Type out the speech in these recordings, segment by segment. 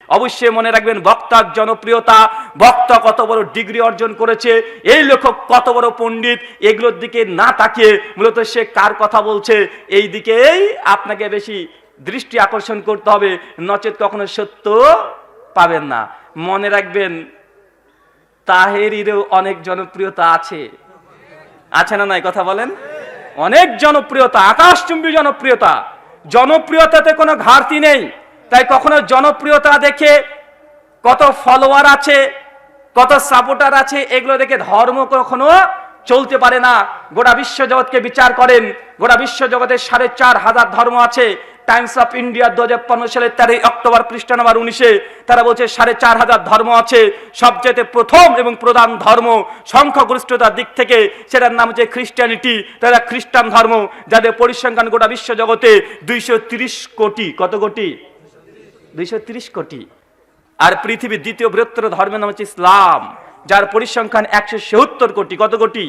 অবশ্যই মনে রাখবেন, বক্তার জনপ্রিয়তা, বক্তা কত বড় ডিগ্রি অর্জন করেছে, এই লেখক কত বড় পণ্ডিত, এগুলোর দিকে না তাকিয়ে মূলত সে কার কথা বলছে এই দিকেই আপনাকে বেশি দৃষ্টি আকর্ষণ করতে হবে, নচেত কখনো সত্য পাবেন না। মনে রাখবেন, তাহেরিরও অনেক জনপ্রিয়তা আছে, আছে না নাই? কথা বলেন। অনেক জনপ্রিয়তা, আকাশচুম্বী জনপ্রিয়তা, জনপ্রিয়তাতে কোনো ঘাটতি নেই। তাই কখনো জনপ্রিয়তা দেখে, কত ফলোয়ার আছে, কত সাপোর্টার আছে, এগুলো দেখে ধর্ম কখনো চলতে পারে না। গোটা বিশ্ব জগৎকে বিচার করেন, গোটা বিশ্ব জগতের 4,500 ধর্ম আছে। টাইমস অফ ইন্ডিয়া 2015 সালের 13 অক্টোবর পৃষ্ঠা নম্বর 19-এ তারা বলছে 4,500 ধর্ম আছে। সবচেয়ে প্রথম এবং প্রধান ধর্ম সংখ্যাগরিষ্ঠতার দিক থেকে, সেটার নাম হচ্ছে খ্রিস্টানিটি। তারা খ্রিস্টান ধর্ম, যাদের পরিসংখ্যান গোটা বিশ্ব জগতে 230 কোটি। কত কোটি? 230 কোটি। আর পৃথিবীর দ্বিতীয় বৃহত্তর ধর্মের নাম হচ্ছে ইসলাম, যার পরিসংখ্যান 170 কোটি। কত কোটি?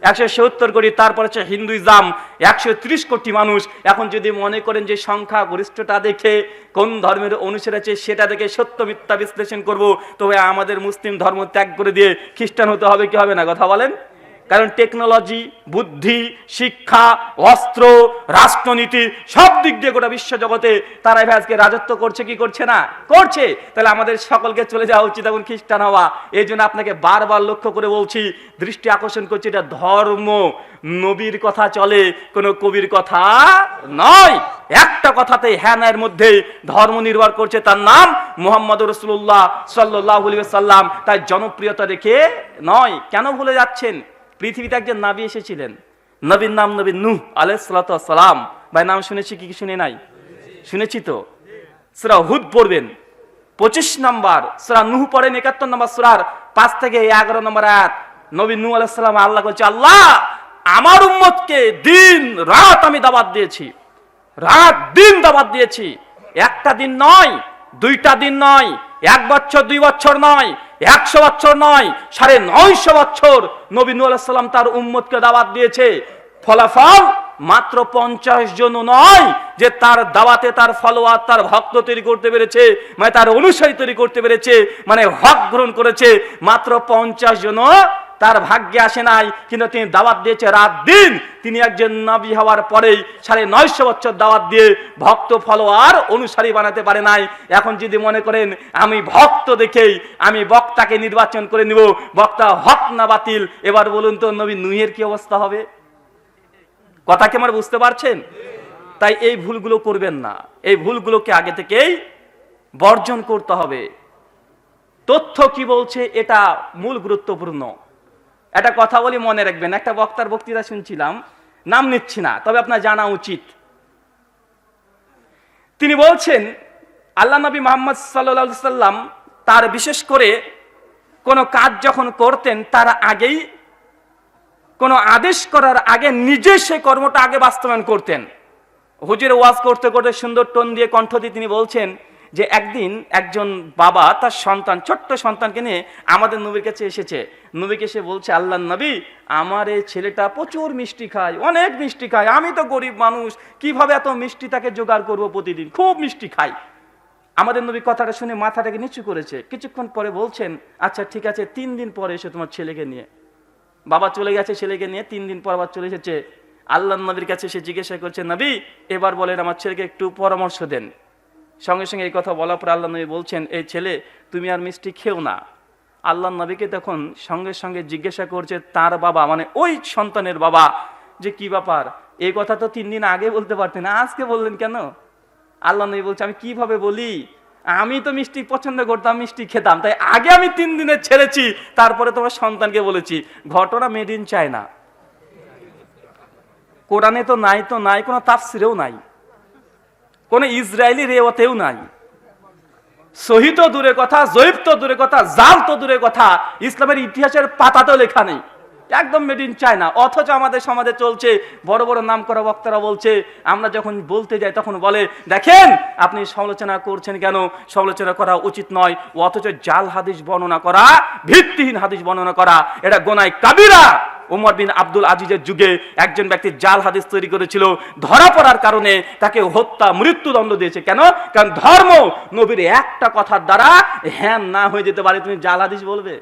170 কোটি। তারপর হচ্ছে হিন্দুইজম, 130 কোটি মানুষ। এখন যদি মনে করেন যে সংখ্যা গরিষ্ঠতা দেখে কোন ধর্মের অনুসারী আছে সেটা দেখে সত্য মিথ্যা বিশ্লেষণ করব, তবে আমাদের মুসলিম ধর্ম ত্যাগ করে দিয়ে খ্রিস্টান হতে হবে কি হবে না? কথা বলেন। কারণ টেকনোলজি, বুদ্ধি, শিক্ষা, অস্ত্র, রাষ্ট্রনীতি সব দিক দিয়ে গোটা বিশ্ব জগতে তারা আজকে রাজত্ব করছে কি করছে না? করছে। তাহলে আমাদের সকলকে চলে যাওয়া উচিত এখন খ্রিস্টান হওয়া। এই জন্য আপনাকে বারবার লক্ষ্য করে বলছি, দৃষ্টি আকর্ষণ করছি, এটা ধর্ম, নবীর কথা চলে, কোনো কবির কথা নয়। একটা কথাতে হ্যাঁ এর মধ্যে ধর্ম নির্ভর করছে, তার নাম মুহাম্মদুর রাসূলুল্লাহ সাল্লাল্লাহু আলাইহি ওয়াসাল্লাম। তাই জনপ্রিয়তা দেখে নয়। কেন ভুলে যাচ্ছেন? পৃথিবীতে একজন নবী এসেছিলেন, নবীর নাম নবী নূহ আলাইহিস সালাতু ওয়াস সালাম। ভাই নাম শুনেছি কি শুনে নাই? শুনেছি তো। সূরা হুদ পড়বেন 25 নম্বর, সূরা নূহ পড়েন 71 নম্বর সূরার 5 থেকে 11 নম্বর আয়াত। নবী নূহ আলাইহিস সালাম আল্লাহ বলছে, আল্লাহ আমার উম্মতকে দিন রাত আমি দাওয়াত দিয়েছি, রাত দিন দাওয়াত দিয়েছি। একটা দিন নয়, দুইটা দিন নয়, 1 বছর 2 বছর নয়, 100 বছর নয়, 950 বছর নবী নূহ আলাইহিস সালাম তার উম্মতকে দাওয়াত দিয়েছে। ফলাফল মাত্র 50 জন নয় যে তার দাওয়াতে তার ফলোয়ার, তার ভক্ত তৈরি করতে পেরেছে, মানে তার অনুসারী তৈরি করতে পেরেছে, মানে হক গ্রহণ করেছে। মাত্র 50 জন তার ভাগ্যে আসে নাই, কিন্তু তিনি দাওয়াত দিয়েছে রাত দিন। তিনি একজন নবী হওয়ার পরেই 950 বছর দাওয়াত দিয়ে ভক্ত, ফলোয়ার, অনুসারী বানাতে পারে নাই। এখন যদি মনে করেন আমি ভক্ত দেখেই আমি বক্তাকে নির্বাচন করে নিব, বক্তা হক না বাতিল, এবার বলুন তো নবী নূহের কি অবস্থা হবে? কথা কি আমার বুঝতে পারছেন? তাই এই ভুলগুলো করবেন না, এই ভুলগুলোকে আগে থেকেই বর্জন করতে হবে। তথ্য কি বলছে এটা মূল গুরুত্বপূর্ণ। একটা কথা বলি, মনে রাখবেন। একটা বক্তার বক্তৃতা শুনছিলাম, নাম নিচ্ছি না, তবে আপনার জানা উচিত। তিনি বলছেন আল্লাহ নবী মুহাম্মদ সাল্লাল্লাহু আলাইহি সাল্লাম তার বিশেষ করে কোনো কাজ যখন করতেন, তার আগেই কোনো আদেশ করার আগে নিজে সে কর্মটা আগে বাস্তবায়ন করতেন। হুজুর ওয়াজ করতে করতে সুন্দর টোন দিয়ে, কণ্ঠ দিয়ে তিনি বলছেন যে একদিন একজন বাবা তার সন্তান, ছোট্ট সন্তানকে নিয়ে আমাদের নবীর কাছে এসেছে। নবীকে সে বলছে, আল্লাহর নবী আমার এই ছেলেটা প্রচুর মিষ্টি খায়, অনেক মিষ্টি খায়, আমি তো গরিব মানুষ, কিভাবে এত মিষ্টি তাকে জোগাড় করবো, প্রতিদিন খুব মিষ্টি খাই। আমাদের নবী কথাটা শুনে মাথাটাকে নিচু করেছে। কিছুক্ষণ পরে বলছেন, আচ্ছা ঠিক আছে, 3 দিন পরে এসে তোমার ছেলেকে নিয়ে। বাবা চলে গেছে ছেলেকে নিয়ে, 3 দিন পর আবার চলে এসেছে। আল্লাহর নবীর কাছে সে জিজ্ঞাসা করছে, নবী এবার বলেন আমার ছেলেকে একটু পরামর্শ দেন। সঙ্গে সঙ্গে এই কথা বলার পর আল্লাহ নবী বলছেন, এই ছেলে তুমি আর মিষ্টি খেও না। আল্লাহর নবীকে তখন সঙ্গে সঙ্গে জিজ্ঞাসা করছে তার বাবা, মানে ওই সন্তানের বাবা, যে কি ব্যাপার, এই কথা তো 3 দিন আগে বলতে পারতেন, আজকে বললেন কেন? আল্লাহ নবী বলছে, আমি কিভাবে বলি, আমি তো মিষ্টি পছন্দ করতাম, মিষ্টি খেতাম, তাই আগে আমি 3 দিনে ছেড়েছি, তারপরে তোমার সন্তানকে বলেছি। ঘটনা মেড ইন চায়না, কোরআনে তো নাই, তো নাই, কোনো তাফসিরেও নাই, কোন ইসরায়েলি রেওয়াতেও নাই, সহি তো দূরে কথা, জয়ীফ তো দূরে কথা, জাল তো দূরে কথা, ইসলামের ইতিহাসের পাতাতেও লেখা নেই। একদম মেড ইন চায়না। অথচ আমাদের সমাজে চলছে, বড় বড় নাম করা বক্তারা বলছে, আমরা যখন বলতে যাই তখন বলে, দেখেন আপনি সমালোচনা করছেন কেন, সমালোচনা করা উচিত নয়। অথচ জাল হাদিস বর্ণনা করা, ভিত্তিহীন হাদিস বর্ণনা করা, এটা গোনায় কাবিরা। ওমর বিন আব্দুল আজিজের যুগে একজন ব্যক্তি জাল হাদিস তৈরি করেছিল, ধরা পড়ার কারণে তাকে হত্যা মৃত্যুদণ্ড দিয়েছে। কেন? কারণ ধর্ম নবীর একটা কথার দ্বারা হ্যাঁ না হয়ে যেতে পারে, তুমি জাল হাদিস বলবে।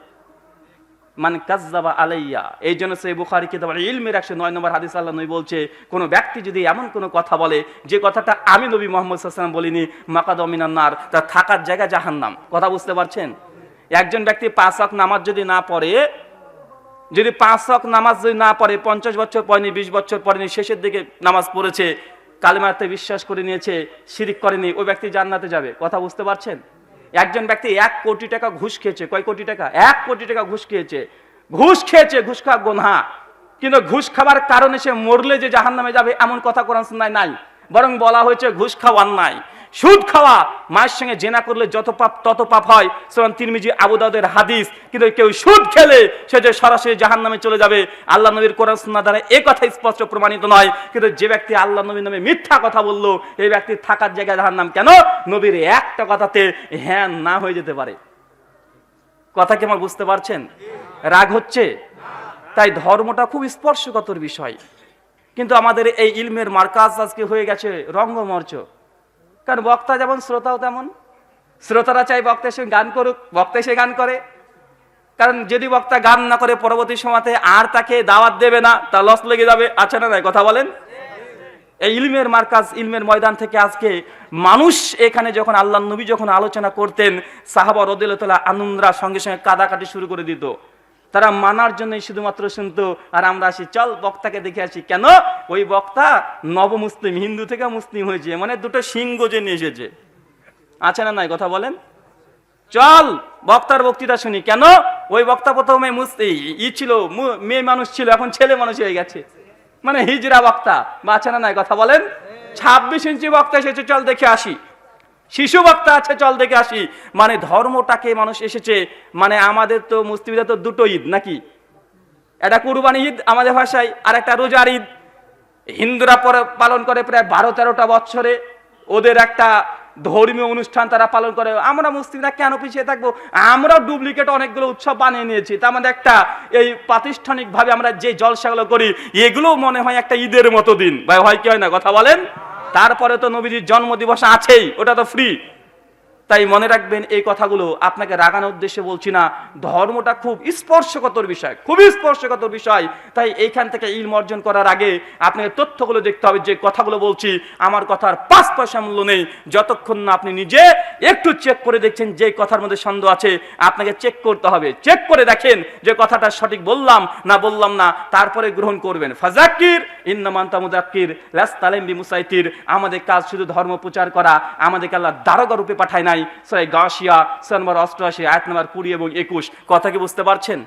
মানে কাযযাবা আলাইয়া, এই জন্য সহিহ বুখারী কিতাব ইলমের 109 নম্বর হাদিস আল্লাহ নবী বলছে, কোন ব্যক্তি যদি এমন কোন কথা বলে যে কথাটা আমি নবী মুহাম্মদ সাল্লাল্লাহু আলাইহি ওয়াসাল্লাম বলিনি, মাকাদাহু মিনান নার, তার থাকার জায়গা জাহান্নাম। কথা বুঝতে পারছেন? একজন ব্যক্তি 5 ওয়াক্ত নামাজ যদি না পড়ে, যদি 5 ওয়াক্ত নামাজ যদি না পড়ে, 50 বছর পড়েনি, 20 বছর পড়েনি, শেষের দিকে নামাজ পড়েছে, কালিমাতে বিশ্বাস করে নিয়েছে, শিরিক করেনি, ওই ব্যক্তি জান্নাতে যাবে। কথা বুঝতে পারছেন? একজন ব্যক্তি 1 কোটি টাকা ঘুষ খেয়েছে, কয় কোটি টাকা? 1 কোটি টাকা ঘুষ খেয়েছে। ঘুষ খাওয়া গুনাহ, কিন্তু ঘুষ খাবার কারণে সে মরলে যে জাহান্নামে যাবে এমন কথা কোরআন সুন্নাহয় নাই। বরং বলা হয়েছে ঘুষ খাওয়া অন্যায়, সুদ খাওয়া, মায়ের সঙ্গে জেনা করলে যত পাপ তত পাপ হয়, সুনান তিরমিজি আবু দাউদের হাদিস। কিন্তু কেউ সুদ খেলে সে যে সরাসরি জাহান্নামে চলে যাবে, আল্লাহ নবীর কোরআন সুন্নাহ দ্বারা এই কথা স্পষ্ট প্রমাণিত নয়। কিন্তু যে ব্যক্তি আল্লাহ নবীর নামে মিথ্যা কথা বললো, এই ব্যক্তির থাকার জায়গায় জাহান্নাম। কেন? নবীর একটা কথাতে হ্যাঁ না হয়ে যেতে পারে। কথা কি আমার বুঝতে পারছেন? রাগ হচ্ছে? তাই ধর্মটা খুব স্পর্শকাতর বিষয়, কিন্তু আমাদের এই ইলমের মার্কাজ আজকে হয়ে গেছে রঙ্গমঞ্চ। কারণ বক্তা যেমন শ্রোতাও তেমন, শ্রোতারা চাই বক্তা এসে গান করুক, বক্তা এসে গান করে। কারণ যদি বক্তা গান না করে পরবর্তী সময়তে আর তাকে দাওয়াত দেবে না, তা লস লেগে যাবে। আচ্ছা না নাই? কথা বলেন। এই ইলমের মার্কাজ, ইলমের ময়দান থেকে আজকে মানুষ এখানে যখন আল্লাহ নবী যখন আলোচনা করতেন, সাহাবা রাদিয়াল্লাহু তাআলা আনহুরা সঙ্গে সঙ্গে কাদাকাটি শুরু করে দিত। তারা মানার জন্যই শুধুমাত্র শুনতো, আর আমরা আসি চল বক্তাকে দেখে আসি। কেন? ওই বক্তা নবমুসলিম, হিন্দু থেকে মুসলিম হয়েছে, মানে দুটো সিংহ যে নিয়ে এসেছে। আছে না নাই? কথা বলেন। চল বক্তার বক্তৃতা শুনি। কেন? ওই বক্তা প্রথমে ছিল, মেয়ে মানুষ ছিল, এখন ছেলে মানুষ হয়ে গেছে, মানে হিজরা বক্তা। বা আছে না নাই? কথা বলেন। 26 ইঞ্চি বক্তা এসেছে, চল দেখে আসি। শিশু বক্তা আছে, চল দেখে আসি। মানে ধর্মটাকে মানুষ এসেছে। মানে আমাদের তো মুসলিমদের তো দুটো ঈদ নাকি, একটা কুরবানি ঈদ আমাদের ভাষায়, আর একটা রোজার ঈদ। হিন্দুরা পালন করে প্রায় 12-13টা বছরে, ওদের একটা ধর্মীয় অনুষ্ঠান তারা পালন করে। আমরা মুসলিমরা কেন পিছিয়ে থাকবো? আমরা ডুপ্লিকেট অনেকগুলো উৎসব বানিয়ে নিয়েছি। তার মানে একটা এই প্রাতিষ্ঠানিক ভাবে আমরা যে জলসাগুলো করি, এগুলো মনে হয় একটা ঈদের মতো দিন। ভাই হয় কি হয় না? কথা বলেন। তারপরে তো নবীজির জন্মদিবস আছেই, ওটা তো ফ্রি। তাই মনে রাখবেন, এই কথাগুলো আপনাকে রাগানোর উদ্দেশ্যে বলছি না। ধর্মটা খুব স্পর্শকাতর বিষয়, খুবই স্পর্শকাতর বিষয়। তাই এইখান থেকে ইলম অর্জন করার আগে আপনাকে তথ্যগুলো দেখতে হবে। যে কথাগুলো বলছি, আমার কথার 5 পয়সা মূল্য নেই যতক্ষণ না আপনি নিজে একটু চেক করে দেখছেন যে কথার মধ্যে সন্দেহ আছে। আপনাকে চেক করতে হবে, চেক করে দেখেন যে কথাটা সঠিক বললাম না বললাম না, তারপরে গ্রহণ করবেন। ফাযাক্কির ইন্নামা আনতা মুযাক্কির লাস্তা আলাইহিম বিমুসাইতির। আমাদের কাজ শুধু ধর্ম প্রচার করা, আমাদেরকে আল্লাহ দারোগা রূপে পাঠায় নাই। সূরা গাশিয়া সূরা নম্বর 88 আয়াত নম্বর 20 এবং 21। কথা কি বুঝতে পারছেন?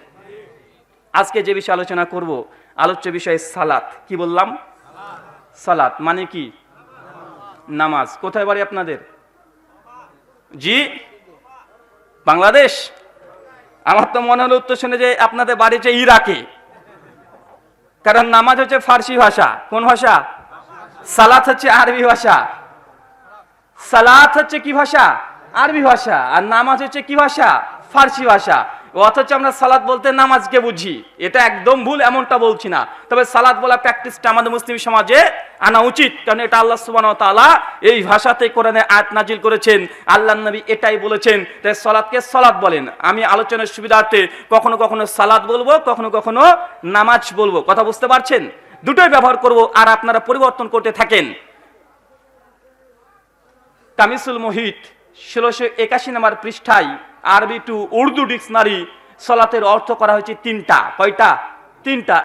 আজকে যে বিষয়ে আলোচনা করব, আলোচ্য বিষয় সালাত। কি বললাম? সালাত মানে কি? নামাজ। কোথায় বাড়ি আপনাদের? জি, বাংলাদেশ। আমার তো মনে হলো উত্তর শুনে যে আপনাদের বাড়ি হচ্ছে ইরাকে, কারণ নামাজ হচ্ছে ফার্সি ভাষা। কোন ভাষা? সালাত হচ্ছে আরবি ভাষা। সালাত হচ্ছে কি ভাষা? আরবি ভাষা। আর নামাজ হচ্ছে কি ভাষা? ফার্সি ভাষা। অথচ আমরা সালাত বলতে নামাজকে বুঝি। এটা একদম ভুল, এমনটা বলছি না। তবে সালাত বলা প্র্যাকটিসটা আমাদের মুসলিম সমাজে আনা উচিত, কারণ এটা আল্লাহ সুবহানাহু ওয়া তাআলা এই ভাষাতে কোরআনে আয়াত নাজিল করেছেন। আল্লাহর নবী এটাই বলেছেন। তাই সালাতকে সালাত বলেন। আমি আলোচনার সুবিধার্থে কখনো কখনো সালাত বলবো, কখনো কখনো নামাজ বলবো। কথা বুঝতে পারছেন? দুটোই ব্যবহার করব, আর আপনারা পরিবর্তন করতে থাকেন। কামিসুল মুহিত 1681 নম্বর পৃষ্ঠায় আরবি টু উর্দু ডিকশনারি সালাতের অর্থ করা হয়েছে 3টা। কয়টা? 3টা।